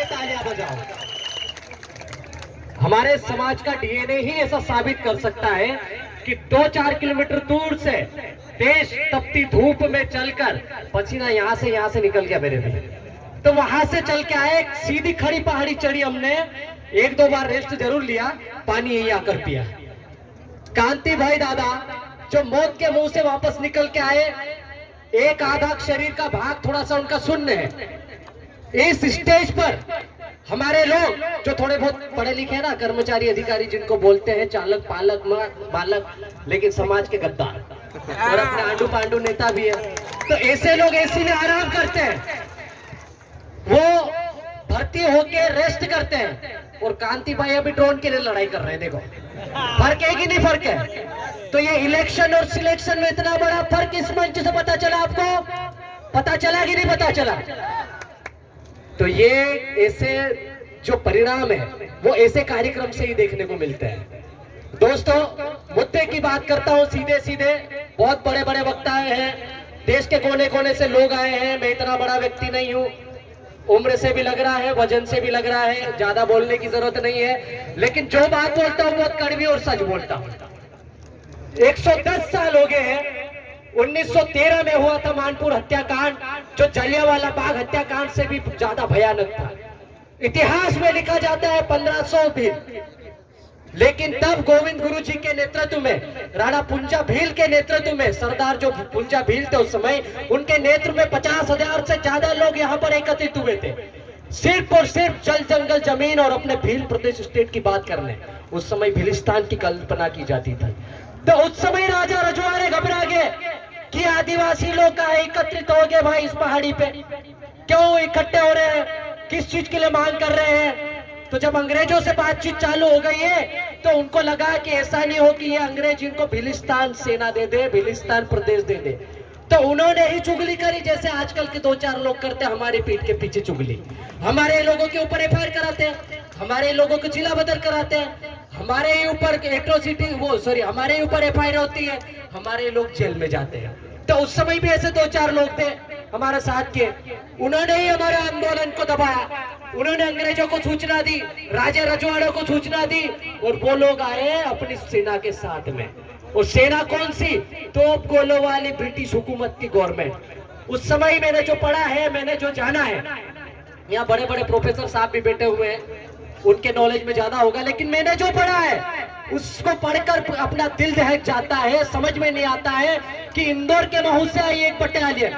लिए तालियां बजाओ। हमारे समाज का डीएनए ही ऐसा साबित कर सकता है कि 2-4 किलोमीटर दूर से तेज तपती धूप में चलकर पसीना यहाँ से निकल गया मेरे भी, तो वहां से चल के आए, सीधी खड़ी पहाड़ी चढ़ी हमने, 1-2 बार रेस्ट जरूर लिया, पानी यही आकर पिया। कांति भाई दादा जो मौत के मुंह से वापस निकल के आए, एक आधा शरीर का भाग थोड़ा सा उनका शून्य है। इस स्टेज पर हमारे लोग जो थोड़े बहुत पढ़े लिखे हैं ना, कर्मचारी अधिकारी जिनको बोलते हैं चालक पालक मालक, लेकिन समाज के गद्दार और अपने आंडू पांडू नेता भी है, तो ऐसे लोग एसी में आराम करते हैं, वो भर्ती होके रेस्ट करते हैं, और कांति भाई अभी ड्रोन के लिए लड़ाई कर रहे हैं। देखो फर्क है कि नहीं फर्क है? तो ये इलेक्शन और सिलेक्शन में इतना बड़ा फर्क इस मंच से पता चला आपको? पता चला कि नहीं पता चला? तो ये ऐसे जो परिणाम है वो ऐसे कार्यक्रम से ही देखने को मिलते हैं। दोस्तों मुद्दे की बात करता हूं सीधे सीधे, बहुत बड़े बड़े वक्ता हैं, देश के कोने कोने से लोग आए हैं, मैं इतना बड़ा व्यक्ति नहीं हूं, उम्र से भी लग रहा है, वजन से भी लग रहा है, ज्यादा बोलने की जरूरत नहीं है, लेकिन जो बात बोलता हूं बहुत कड़वी और सच बोलता हूं। 110 साल हो गए हैं, 1913 में हुआ था मानपुर हत्याकांड, जो जलियांवाला बाग हत्याकांड से भी ज्यादा भयानक था। इतिहास में लिखा जाता है 1500 भी, लेकिन तब गोविंद गुरु जी के नेतृत्व में, राणा पुंजा भील के नेतृत्व में, सरदार जो पुंजा भील थे उस समय, उनके नेतृत्व में 50,000 से ज्यादा लोग यहाँ पर एकत्रित हुए थे, सिर्फ और सिर्फ जल जंगल जमीन और अपने भील प्रदेश स्टेट की बात करने। उस समय भीलिस्तान की कल्पना की जाती थी। तो उस समय राजा रजवाड़े घबरा गए कि आदिवासी लोग का एकत्रित हो गए भाई इस पहाड़ी पे, क्यों इकट्ठे हो रहे हैं, किस चीज के लिए मांग कर रहे हैं? तो जब अंग्रेजों से बातचीत चालू हो गई है तो उनको लगा कि ऐसा नहीं हो कि ये अंग्रेज इनको भीलिस्तान सेना दे दे, भीलिस्तान प्रदेश दे दे, तो उन्होंने ही चुगली करी, जैसे आजकल के 2-4 लोग करते हैं, हमारे पीठ के पीछे चुगली, हमारे लोगों के ऊपर एफआईआर कराते हैं, हमारे लोगों को जिला बदल कराते हैं, हमारे ही ऊपर एट्रोसिटी हमारे ऊपर एफआईआर होती है, हमारे लोग जेल में जाते हैं। तो उस समय भी ऐसे 2-4 लोग थे हमारे साथ के, उन्होंने ही हमारे आंदोलन को दबाया, उन्होंने अंग्रेजों को सूचना दी, राजा रजवाड़ों को सूचना दी, और वो लोग आए अपनी सेना के साथ में। और सेना कौन सी? तोप गोलों वाली ब्रिटिश हुकूमत की गवर्नमेंट। उस समय मैंने जो पढ़ा है, मैंने जो जाना है, यहाँ बड़े बड़े प्रोफेसर साहब भी बैठे हुए हैं, उनके नॉलेज में ज्यादा होगा, लेकिन मैंने जो पढ़ा है उसको पढ़कर अपना दिल दहक जाता है, समझ में नहीं आता है कि इंदौर के महू से आई एक बटालियन,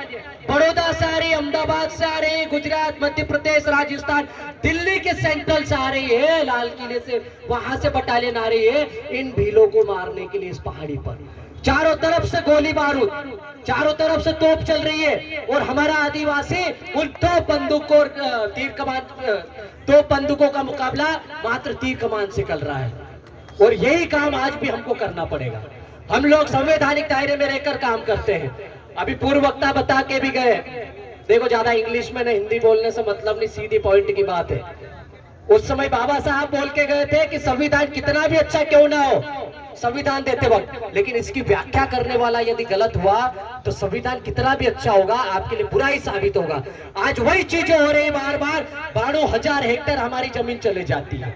बड़ौदा से आ रही, अहमदाबाद से आ रही, गुजरात, मध्य प्रदेश, राजस्थान, दिल्ली के सेंट्रल से आ रही है, लाल किले से वहां से बटालियन आ रही है इन भीलों को मारने के लिए इस पहाड़ी पर। चारों तरफ से गोली बारूद, चारों तरफ से तोप चल रही है, और हमारा आदिवासी उन 2 बंदूकों तीर कमान, 2 बंदूकों का मुकाबला मात्र तीर कमान से कर रहा है। और यही काम आज भी हमको करना पड़ेगा। हम लोग संवैधानिक दायरे में रहकर काम करते हैं। अभी पूर्व वक्ता बता के भी गए, देखो ज्यादा इंग्लिश में न हिंदी बोलने से मतलब नहीं, सीधी पॉइंट की बात है। उस समय बाबा साहब बोल के गए थे कि संविधान कितना भी अच्छा क्यों ना हो संविधान देते वक्त, लेकिन इसकी व्याख्या करने वाला यदि गलत हुआ तो संविधान कितना भी अच्छा होगा आपके लिए बुरा ही साबित होगा। आज वही चीजें हो रही, बार बार 12,000 हेक्टेयर हमारी जमीन चले जाती है,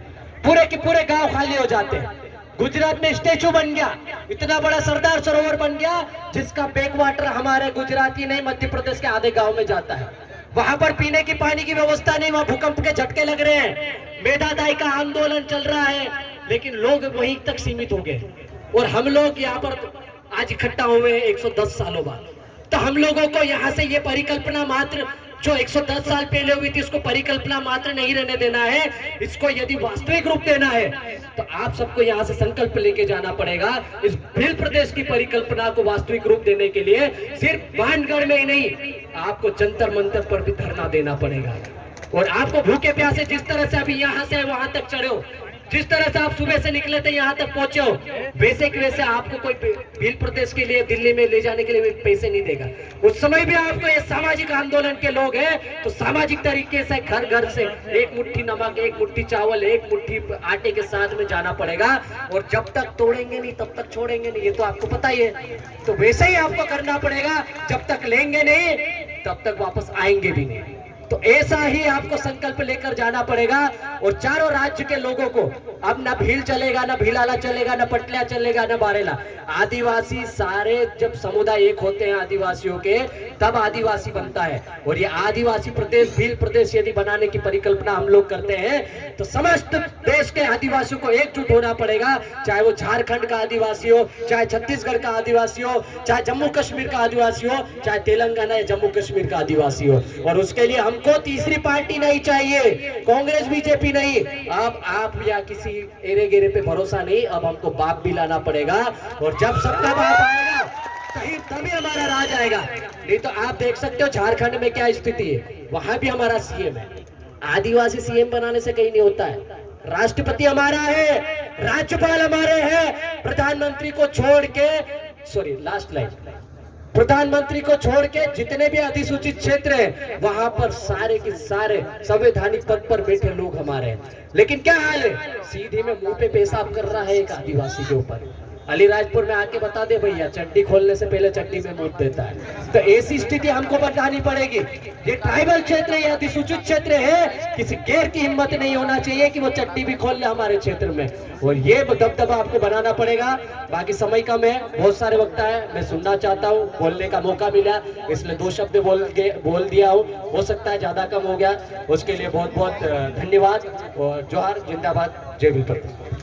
पूरे के पूरे गांव खाली हो जाते हैं। गुजरात में स्टेचू बन गया, इतना बड़ा सरदार सरोवर बन गया, जिसका बैक वाटर हमारे गुजरात ही नहीं मध्य प्रदेश के आधे गांव में जाता है। वहां पर पीने की पानी की व्यवस्था नहीं, वहां भूकंप के झटके लग रहे हैं, मेधादाई का आंदोलन चल रहा है, लेकिन लोग वहीं तक सीमित हो गए। और हम लोग यहाँ पर आज इकट्ठा हुए हैं 110 सालों बाद। तो हम लोगों को यहाँ से ये परिकल्पना मात्र जो 110 साल पहले हुई थी, इसको परिकल्पना मात्र नहीं रहने देना है, इसको यदि वास्तविक रूप देना है तो आप सबको यहाँ से संकल्प लेके जाना पड़ेगा। इस भील प्रदेश की परिकल्पना को वास्तविक रूप देने के लिए सिर्फ भानगढ़ में ही नहीं, आपको जंतर मंतर पर भी धरना देना पड़ेगा। और आपको भूखे प्यासे जिस तरह से अभी यहाँ से वहां तक चढ़े हो, जिस तरह से आप सुबह से निकले थे यहाँ तक पहुंचे हो, वैसे की वैसे आपको कोई भील प्रदेश के लिए दिल्ली में ले जाने के लिए पैसे नहीं देगा। उस समय भी आपको ये सामाजिक आंदोलन के लोग हैं तो सामाजिक तरीके से घर घर से एक मुट्ठी नमक, एक मुट्ठी चावल, एक मुट्ठी आटे के साथ में जाना पड़ेगा। और जब तक तोड़ेंगे नहीं तब तक छोड़ेंगे नहीं, ये तो आपको पता ही है। तो वैसे ही आपको करना पड़ेगा, जब तक लेंगे नहीं तब तक वापस आएंगे भी नहीं। तो तो ऐसा ही आपको संकल्प लेकर जाना पड़ेगा। और चारों राज्य के लोगों को अब ना भील चलेगा, ना भीलाला चलेगा, ना पटलिया चलेगा, ना बारेला। आदिवासी सारे जब समुदाय एक होते हैं आदिवासियों के, तब आदिवासी बनता है। और ये आदिवासी प्रदेश, भील प्रदेश यदि बनाने की परिकल्पना हम लोग करते हैं तो समस्त देश के आदिवासियों को एकजुट होना पड़ेगा। चाहे वो झारखंड का आदिवासी हो, चाहे छत्तीसगढ़ का आदिवासी हो, चाहे जम्मू कश्मीर का आदिवासी हो, चाहे तेलंगाना या जम्मू कश्मीर का आदिवासी हो। और उसके लिए हमको तीसरी पार्टी नहीं चाहिए, कांग्रेस बीजेपी नहीं। अब आप या किसी एरे गेरे पे भरोसा नहीं, अब हमको बाप भी लाना पड़ेगा। और जब सबका बाप आएगा तभी हमारा राज आएगा। नहीं तो आप देख सकते हो झारखंड में क्या स्थिति है, वहां भी हमारा सीएम है। आदिवासी सीएम बनाने से कहीं नहीं होता है। राष्ट्रपति हमारा है, राज्यपाल हमारे हैं, प्रधानमंत्री को छोड़ के, सॉरी लास्ट लाइन, प्रधानमंत्री को छोड़ के जितने भी अधिसूचित क्षेत्र हैं वहां पर सारे के सारे संवैधानिक पद पर बैठे लोग हमारे हैं। लेकिन क्या हाल है, सीधे में मुंह पे पेशाब कर रहा है एक आदिवासी के ऊपर। अलीराजपुर में आके बता दे भैया, चड्डी खोलने से पहले चड्डी में मूत देता है। तो ऐसी स्थिति हमको बतानी पड़ेगी। ये ट्राइबल क्षेत्र है, अधिसूचित क्षेत्र है, किसी गैर की हिम्मत नहीं होना चाहिए कि वो चड्डी भी खोल ले हमारे क्षेत्र में। और ये दबदबा आपको बनाना पड़ेगा। बाकी समय कम है, बहुत सारे वक्त है, मैं सुनना चाहता हूँ, बोलने का मौका मिला इसलिए 2 शब्द बोल दिया हूँ। हो सकता है ज्यादा कम हो गया, उसके लिए बहुत बहुत धन्यवाद। और जोहार, जिंदाबाद, जय भील प्रदेश।